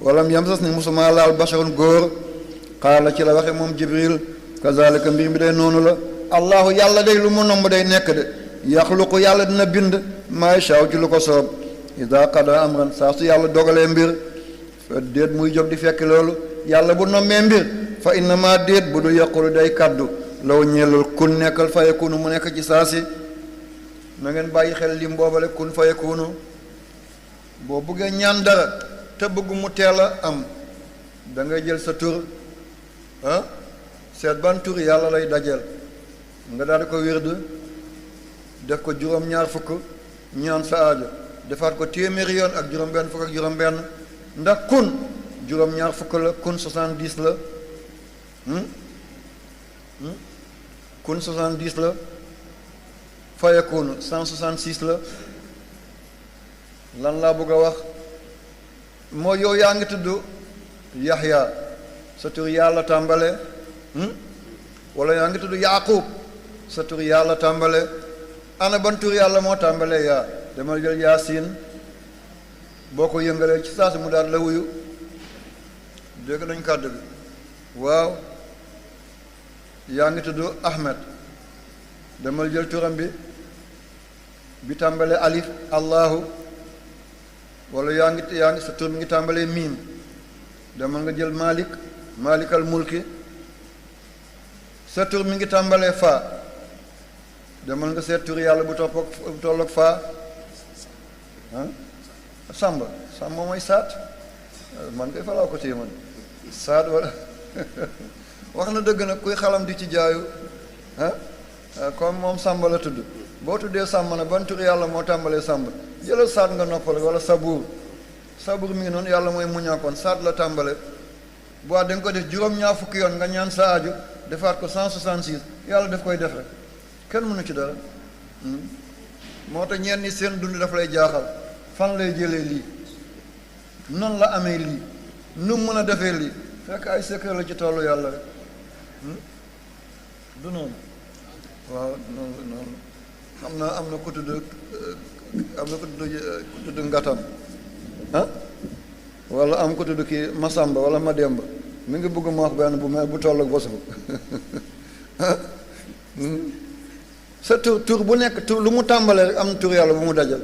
walam yamsas ni musuma laal basharun góor xaala ci la waxe moom jibril kazalika mbir mi day noonu la allahu yàlla day lu mu nomb day nekk de yaxluqu yàlla dina bind maa yashaa ci lu ko soob ida qada amran saa su yàlla dogalee mbir fa déet muy jóg di fekk loolu yàlla bu nommee mbir fa innama déet bu du yaqulu day kaddu law ñeelul kun nekkal fa yakunu mu nekk ci saa si na ngeen bàyyi xel lim boobale kun fa yakunu boo bëggee ñaan dara te bëgg mu teel a am da ngay jël sa tur seet ban tur yàlla lay dajeel nga daal di ko wird def ko juróom-ñaar fukk ñaan sa aajo defaat ko téeméeri yoon ak juróom-benn fukk ak juróom-benn ndax kun juróom-ñaar fukk la kun 70 la kun 70 la fayakunu 166 la lan laa bëgg a wax moo yow yaa ngi tudd Yaxya sa tur yàlla tàmbale wala yaa ngi tudd Yaaqub sa tur yàlla tàmbale ana ban tur yàlla moo tàmbale yaa demal jël Yaasin boo ko yëngalee ci saa si mu daal la wuyu dégg nañ kàddu bi waaw yaa ngi tudd Ahmed demal jël turam bi tàmbale alif allahu wala yaa ngi sa tur mi ngi tàmbalee miim demal nga jël malik malikal mulki sa tur mi ngi tàmbalee faa demal nga seet tur yàlla bu tolloog faa samba mooy saat man koy falaa ko téye man saat wala wax na dëgg nag kuy xalam di ci jaayu comme moom samba la tudd boo tuddee sàmm na ban tur yàlla moo tàmbalee sàmb jëlal saat nga noppal wala sabuur mi ngi noonu yàlla mooy muñaakoon saat la tàmbale bu da nga ko def juróom-ñaar fukki yoon nga ñaan sa aajo defaat ko 166 yàlla daf koy def rek kenn mënu ci dara moo tax ñenn ñi seen dund daf lay jaaxal fan lay jëlee lii nan la amee lii nu mën a defee lii fekk ay secret la ci tollu yàlla rek du noonu waaw noonu am na ku tudd ngatam wala am ku tudd kii Masamba wala Mademba mi ngi bëgg ma wax benn bu toll ak bosu sa tur bu nekk tur lu mu tàmbalee rek am na tur yàlla bu mu dajal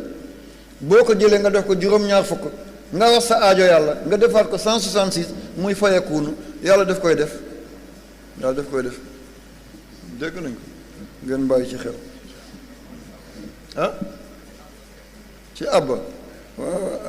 boo ko jëlee nga def ko juróom-ñaar fukk nga wax sa aajo yàlla nga defaat ko 166 muy fayakuunu yàlla daf koy def dégg nañ ko ngeen bàyyi ci xel ci abba waaw